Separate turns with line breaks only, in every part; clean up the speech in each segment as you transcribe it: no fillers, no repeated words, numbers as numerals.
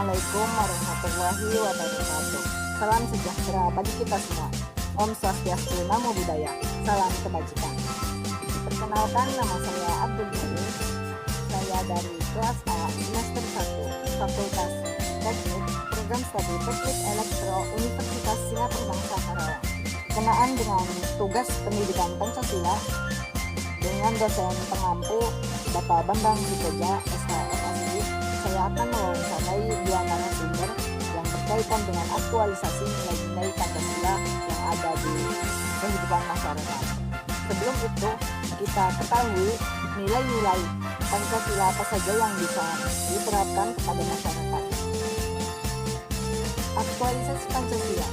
Assalamualaikum warahmatullahi wabarakatuh. Salam sejahtera bagi kita semua. Om Swastiastu, Namo Buddhaya. Salam kebajikan. Perkenalkan, nama saya Abdul Ghani. Saya dari kelas A semester 1 Fakultas Teknik Program Studi Teknik Elektro Universitas Singapura Bangsa Karawang. Berkenaan dengan tugas pendidikan Pancasila dengan dosen pengampu Bapak Bambang Suteja SHMSI, saya akan mewawancarai dua narasumber yang berkaitan dengan aktualisasi nilai-nilai Pancasila yang ada di kehidupan masyarakat. Sebelum itu, kita ketahui nilai-nilai Pancasila apa saja yang bisa diterapkan kepada masyarakat. Aktualisasi Pancasila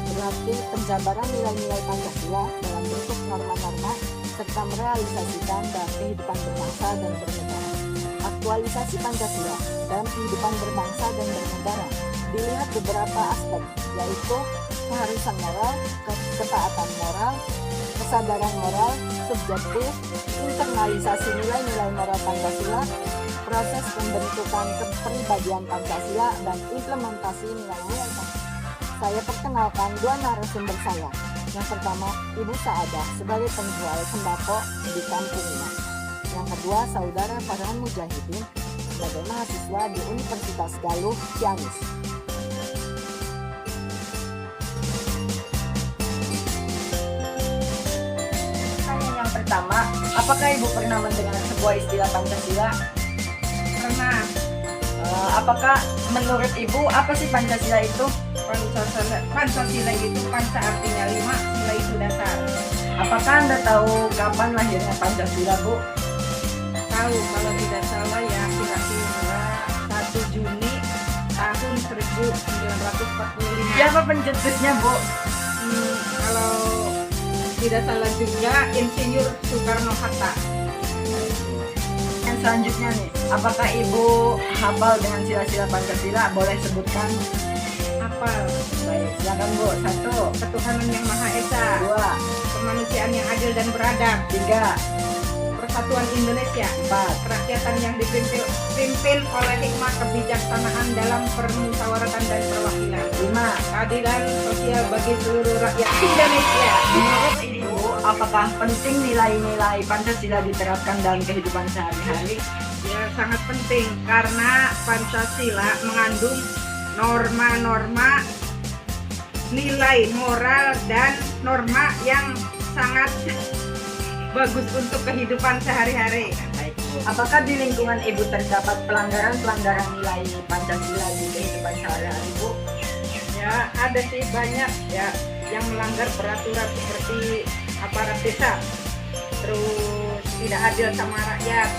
berarti penjabaran nilai-nilai Pancasila dalam bentuk norma-norma serta merealisasikan dalam kehidupan berbangsa dan bernegara. Aktualisasi Pancasila dalam kehidupan berbangsa dan bernegara dilihat beberapa aspek, yaitu keharusan moral, ketaatan moral, kesadaran moral, subjektif, internalisasi nilai-nilai moral Pancasila, proses pembentukan kepribadian Pancasila, dan implementasi nilai-nilai Pancasila. Saya perkenalkan dua narasumber saya. Yang pertama, Ibu Saadah sebagai penjual sembako di kampungnya. Yang kedua, Saudara Farhan Mujahidin sebagai mahasiswa di Universitas Galuh, Ciamis. Pertanyaan yang pertama, apakah Ibu pernah mendengar sebuah istilah Pancasila?
Pernah.
Apakah menurut Ibu apa sih Pancasila itu?
Pancasila itu panca artinya 5, sila itu dasar.
Apakah Anda tahu kapan lahirnya Pancasila, Bu?
Tahu, kalau tidak salah ya kira-kira 1 Juni tahun 1945.
Siapa pencetusnya, Bu?
Kalau tidak salah juga Insinyur Soekarno-Hatta.
Yang selanjutnya nih, apakah Ibu hafal dengan sila-sila Pancasila? Boleh sebutkan?
Hafal.
Baik, silakan Bu. 1,
Ketuhanan yang Maha Esa.
2,
Kemanusiaan yang adil dan beradab.
3,
Persatuan Indonesia.
4,
Kerakyatan yang dipimpin oleh hikmah kebijaksanaan dalam permusyawaratan dan perwakilan.
5.
Keadilan sosial bagi seluruh rakyat Indonesia.
Menurut Ibu, apakah penting nilai-nilai Pancasila diterapkan dalam kehidupan sehari-hari?
Ya, sangat penting karena Pancasila mengandung norma-norma, nilai moral dan norma yang sangat bagus untuk kehidupan sehari-hari.
Baik, Bu. Apakah di lingkungan Ibu terdapat pelanggaran-pelanggaran nilai Pancasila di kehidupan sehari-hari, Bu?
Ya, ada sih banyak ya yang melanggar peraturan seperti aparat desa, terus tidak adil sama rakyat.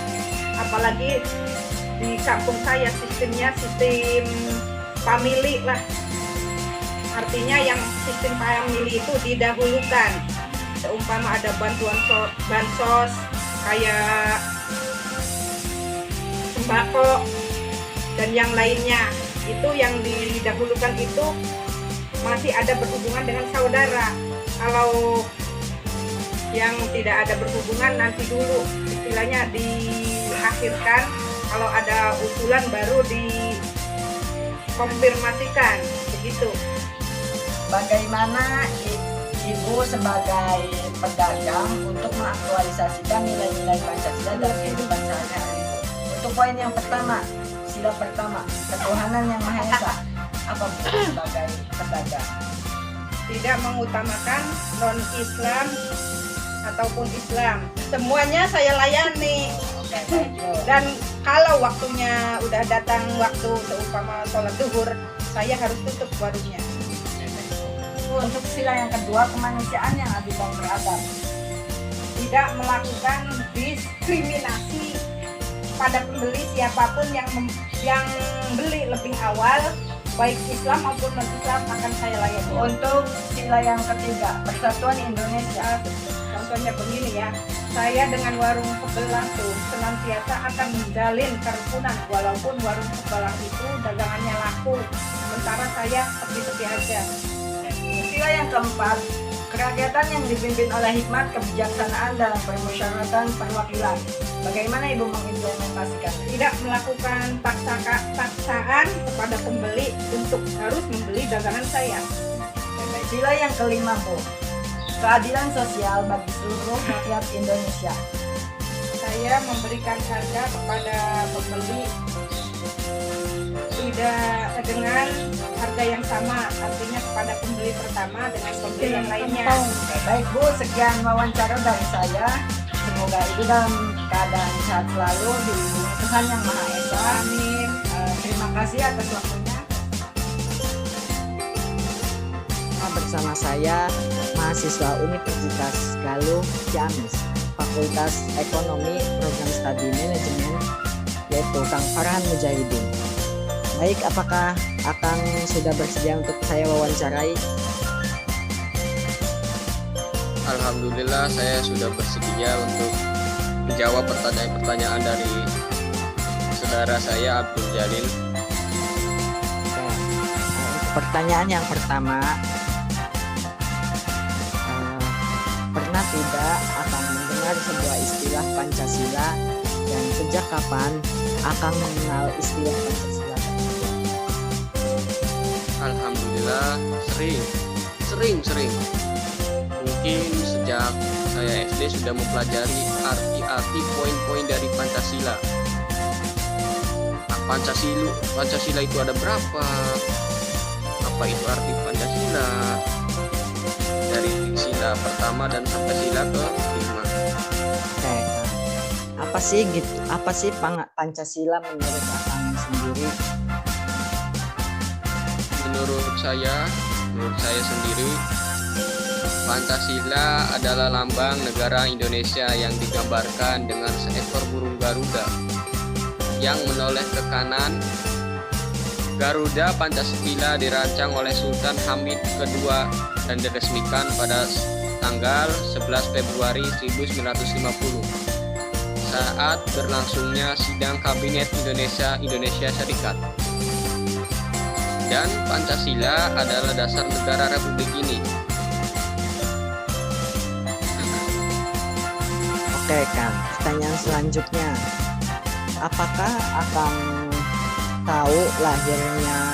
Apalagi di kampung saya sistemnya sistem famili lah, artinya yang sistem famili itu didahulukan. Seumpama ada bansos kayak sembako dan yang lainnya, itu yang didahulukan itu masih ada berhubungan dengan saudara. Kalau yang tidak ada berhubungan nanti dulu istilahnya diakhirkan, kalau ada usulan baru dikonfirmasikan begitu.
Bagaimana Ibu sebagai pedagang untuk mengaktualisasikan nilai-nilai Pancasila dalam kehidupan sehari-hari? Untuk poin yang pertama, sila pertama, ketuhanan yang Maha Esa. Apa Bu sebagai pedagang?
Tidak mengutamakan non-Islam ataupun Islam. Semuanya saya layani.
Oke, baik, Bu.
Dan kalau waktunya udah datang waktu seumpama sholat zuhur, saya harus tutup warungnya.
Untuk sila yang kedua, kemanusiaan yang adil dan beradab.
Tidak melakukan diskriminasi pada pembeli siapapun yang beli lebih awal, baik Islam maupun non-Islam akan saya layani.
Untuk sila yang ketiga, persatuan Indonesia.
Contohnya begini ya, saya dengan warung sebelah tuh senantiasa akan menjalin kerukunan walaupun warung sebelah itu dagangannya laku, sementara saya sepi-sepi aja.
Sila yang keempat, kerakyatan yang dipimpin oleh hikmat kebijaksanaan dalam permusyawaratan perwakilan. Bagaimana Ibu mengimplementasikan?
Tidak melakukan paksaan kepada pembeli untuk harus membeli dagangan saya.
Baik. Sila yang kelima Bu, keadilan sosial bagi seluruh rakyat Indonesia.
Saya memberikan harga kepada pembeli tidak dengan harga yang sama, artinya kepada pembeli pertama dengan pembeli yang lainnya.
Baik Bu, sekian wawancara dari saya. Semoga Ibu dalam keadaan sehat selalu, dilindungi Tuhan Yang Maha Esa.
Amin.
Terima kasih atas waktunya. Bersama saya mahasiswa Universitas Galuh Ciamis, Fakultas Ekonomi Program Studi Manajemen, yaitu Kang Farhan Mujahidin. Baik, apakah Akang sudah bersedia untuk saya wawancarai?
Alhamdulillah, saya sudah bersedia untuk menjawab pertanyaan-pertanyaan dari saudara saya Abdul Jalil.
Pertanyaan yang pertama, pernah tidak Akang mendengar sebuah istilah Pancasila, dan sejak kapan Akang mengenal istilah Pancasila tersebut?
Alhamdulillah, sering. Mungkin sejak saya SD sudah mempelajari arti-arti poin-poin dari Pancasila. Pancasila itu ada berapa? Apa itu arti Pancasila? Dari sila pertama dan sampai sila ke-5.
Oke, apa sih Pancasila menurut Akang sendiri?
Menurut saya sendiri, Pancasila adalah lambang negara Indonesia yang digambarkan dengan seekor burung Garuda yang menoleh ke kanan. Garuda Pancasila dirancang oleh Sultan Hamid II dan diresmikan pada tanggal 11 Februari 1950 saat berlangsungnya sidang Kabinet Indonesia Serikat. Dan Pancasila adalah dasar negara Republik ini.
Oke Kang, pertanyaan selanjutnya, apakah Akang tahu lahirnya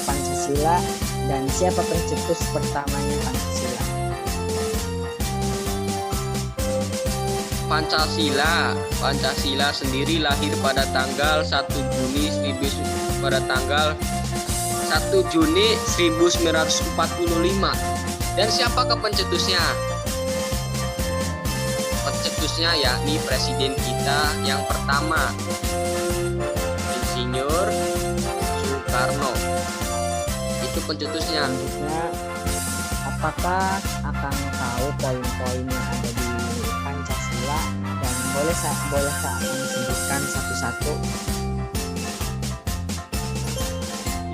Pancasila dan siapa pencetus pertamanya Pancasila?
Pancasila sendiri lahir pada tanggal 1 Juni 1945. Dan siapakah pencetusnya? Pencetusnya yakni presiden kita yang pertama, Insinyur Soekarno. Itu pencetusnya.
Selanjutnya, apakah Akang tahu poin-poin yang ada di Pancasila, dan boleh Akang sebutkan satu-satu?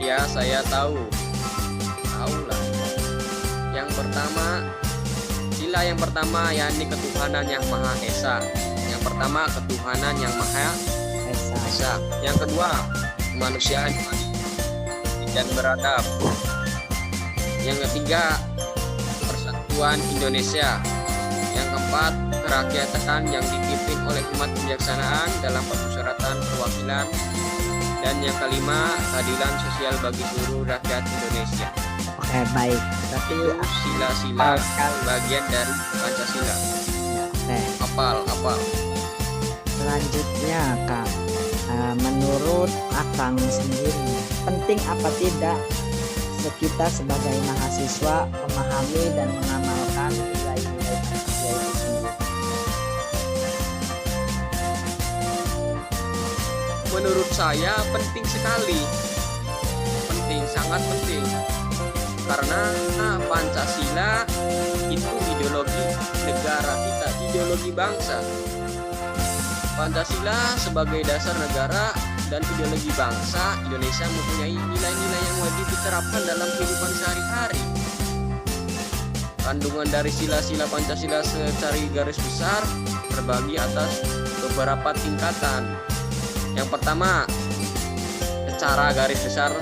Ya, saya tahu lah. Yang pertama, sila yang pertama yakni ketuhanan yang Maha Esa. Yang pertama, ketuhanan yang Maha Esa. Yang kedua, kemanusiaan dan beradab. Yang ketiga, persatuan Indonesia. Yang keempat, kerakyatan yang dipimpin oleh umat kebijaksanaan dalam permusyawaratan perwakilan. Dan yang kelima, keadilan sosial bagi seluruh rakyat Indonesia.
Oke, baik. Berarti
sila-sila bagian dari Pancasila.
Oke.
Apal.
Selanjutnya, Kang, menurut Akang sendiri, penting apa tidak kita sebagai mahasiswa memahami dan mengamalkan nilai-nilai Pancasila itu sendiri?
Menurut saya penting sekali, sangat penting, karena Pancasila itu ideologi negara kita, ideologi bangsa. Pancasila sebagai dasar negara dan ideologi bangsa Indonesia mempunyai nilai-nilai yang wajib diterapkan dalam kehidupan sehari-hari. Kandungan dari sila-sila Pancasila secara garis besar terbagi atas beberapa tingkatan. Yang pertama, secara garis besar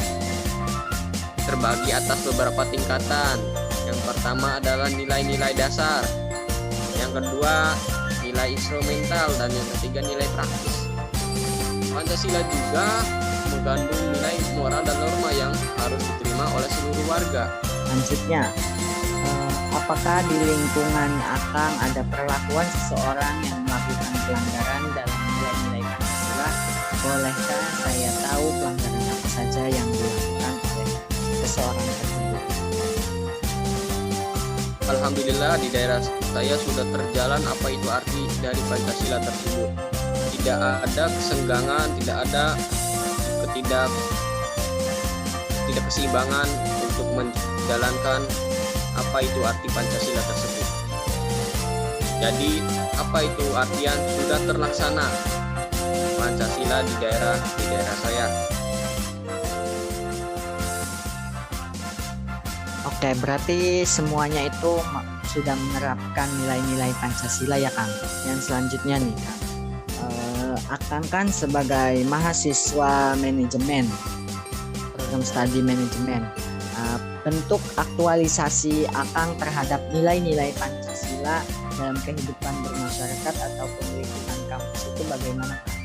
terbagi atas beberapa tingkatan. Yang pertama adalah nilai-nilai dasar. Yang kedua, nilai nilai instrumental, dan yang ketiga nilai praktis. Pancasila juga mengandung nilai moral dan norma yang harus diterima oleh seluruh warga.
Selanjutnya, apakah di lingkungan Akang ada perlakuan seseorang yang melakukan pelanggaran dalam nilai-nilai Pancasila? Bolehkah saya tahu pelanggaran apa saja yang dilakukan oleh seseorang tersebut?
Alhamdulillah di daerah saya sudah terjalan apa itu arti dari Pancasila tersebut. Tidak ada kesenggangan, tidak ada ketidakseimbangan untuk menjalankan apa itu arti Pancasila tersebut. Jadi apa itu artian sudah terlaksana Pancasila di daerah saya.
Oke, berarti semuanya itu sudah menerapkan nilai-nilai Pancasila ya Kang. Yang selanjutnya nih Kang, Akang kan sebagai mahasiswa manajemen, program studi manajemen, bentuk aktualisasi Akang terhadap nilai-nilai Pancasila dalam kehidupan bermasyarakat ataupun lingkungan kampus itu bagaimana Kang?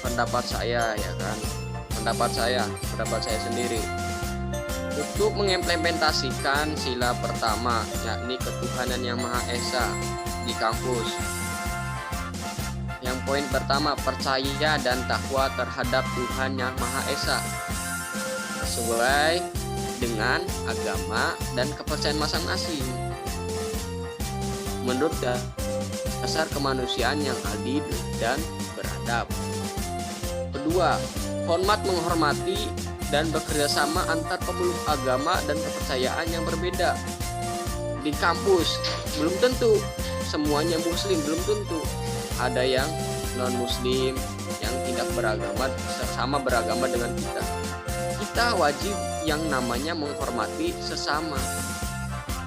Pendapat saya ya kan, pendapat saya sendiri untuk mengimplementasikan sila pertama, yakni ketuhanan yang Maha Esa di kampus. Yang poin pertama, percaya dan takwa terhadap Tuhan yang Maha Esa sesuai dengan agama dan kepercayaan masing-masing menurut dasar kemanusiaan yang adil dan beradab. Kedua, hormat menghormati dan bekerja sama antar pemeluk agama dan kepercayaan yang berbeda. Di kampus belum tentu semuanya muslim, belum tentu. Ada yang non muslim yang tidak beragama, sama beragama dengan kita. Kita wajib yang namanya menghormati sesama,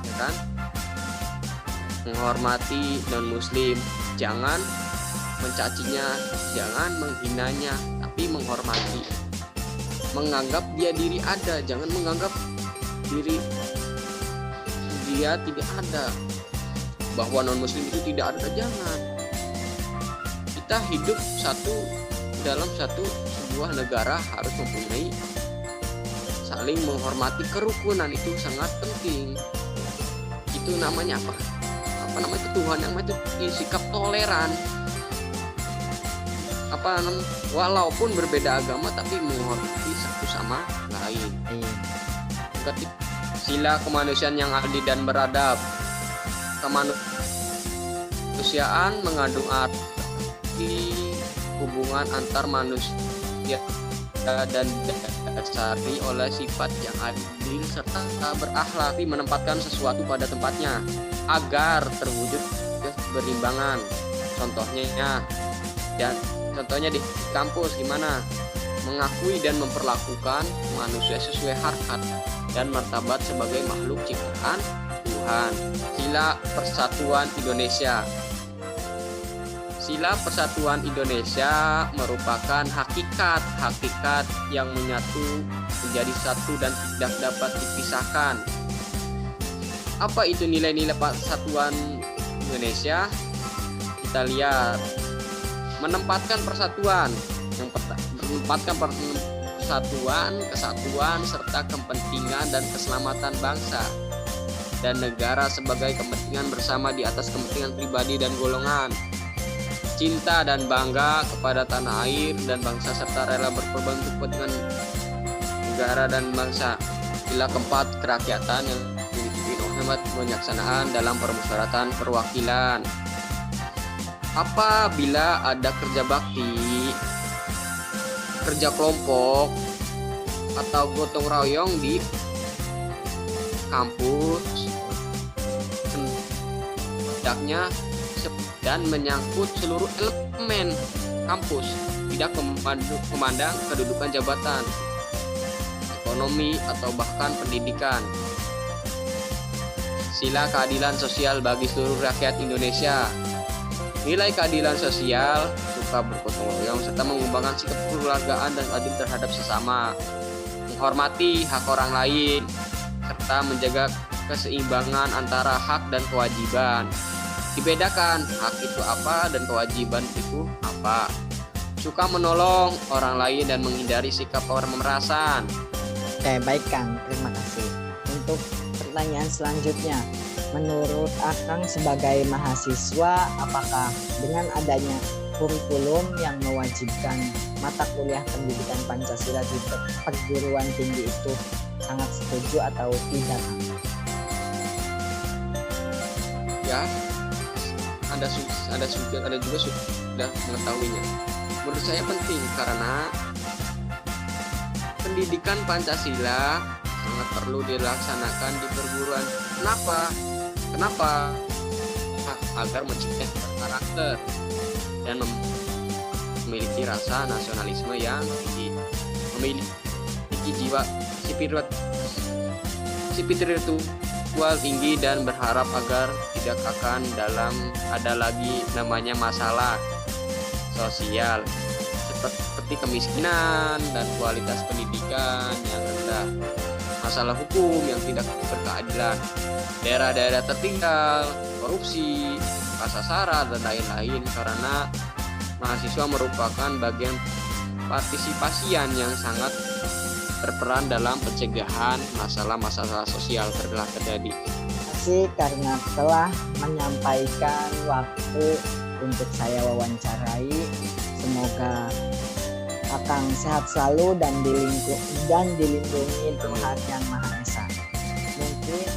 ya kan? Menghormati non muslim, jangan mencacinya, jangan menghinanya, tapi menghormati. Menganggap dia diri ada, jangan menganggap diri dia tidak ada. Bahwa non muslim itu tidak ada, jangan. Kita hidup dalam sebuah negara harus mempunyai saling menghormati, kerukunan itu sangat penting. Itu namanya apa? Namanya ketuhanan, namanya itu sikap toleran. Walaupun berbeda agama tapi menghormati satu sama lain. Ketiga, sila kemanusiaan yang adil dan beradab. Kemanusiaan mengandung arti hubungan antar manusia dan didasari oleh sifat yang adil serta berakhlak, menempatkan sesuatu pada tempatnya agar terwujud keberimbangan. Contohnya di kampus gimana? Mengakui dan memperlakukan manusia sesuai harkat dan martabat sebagai makhluk ciptaan Tuhan. Sila Persatuan Indonesia. Sila Persatuan Indonesia merupakan hakikat yang menyatu menjadi satu dan tidak dapat dipisahkan. Apa itu nilai-nilai Persatuan Indonesia? Kita lihat. Menempatkan persatuan, kesatuan serta kepentingan dan keselamatan bangsa dan negara sebagai kepentingan bersama di atas kepentingan pribadi dan golongan. Cinta dan bangga kepada tanah air dan bangsa serta rela berkorban untuk kepentingan negara dan bangsa. Sila keempat, kerakyatan yang dipimpin oleh penyaksanaan dalam permusyawaratan perwakilan. Apabila ada kerja bakti, kerja kelompok, atau gotong royong di kampus, hendaknya dan menyangkut seluruh elemen kampus, tidak memandang kedudukan jabatan, ekonomi, atau bahkan pendidikan. Sila keadilan sosial bagi seluruh rakyat Indonesia. Nilai keadilan sosial, suka bergotong royong, serta mengembangkan sikap kekeluargaan dan adil terhadap sesama, menghormati hak orang lain, serta menjaga keseimbangan antara hak dan kewajiban. Dibedakan hak itu apa dan kewajiban itu apa. Suka menolong orang lain dan menghindari sikap pemerasan.
Oke, baik Kang, terima kasih. Untuk pertanyaan selanjutnya, menurut Akang sebagai mahasiswa, apakah dengan adanya kurikulum yang mewajibkan mata kuliah pendidikan Pancasila di perguruan tinggi itu sangat setuju atau tidak, Kang?
Ya, ada juga sudah mengetahuinya. Menurut saya penting karena pendidikan Pancasila sangat perlu dilaksanakan di perguruan. Kenapa? Agar menciptakan karakter dan memiliki rasa nasionalisme yang tinggi, memiliki jiwa spiritual tinggi, dan berharap agar tidak akan ada lagi namanya masalah sosial seperti kemiskinan dan kualitas pendidikan yang rendah, masalah hukum yang tidak berkeadilan, daerah-daerah tertinggal, korupsi, rasa sara, dan lain-lain, karena mahasiswa merupakan bagian partisipasian yang sangat berperan dalam pencegahan masalah-masalah sosial telah terjadi.
Terima kasih karena telah menyampaikan waktu untuk saya wawancarai. Semoga Akang sehat selalu dan dilindungi Tuhan Yang Maha Esa. Mungkin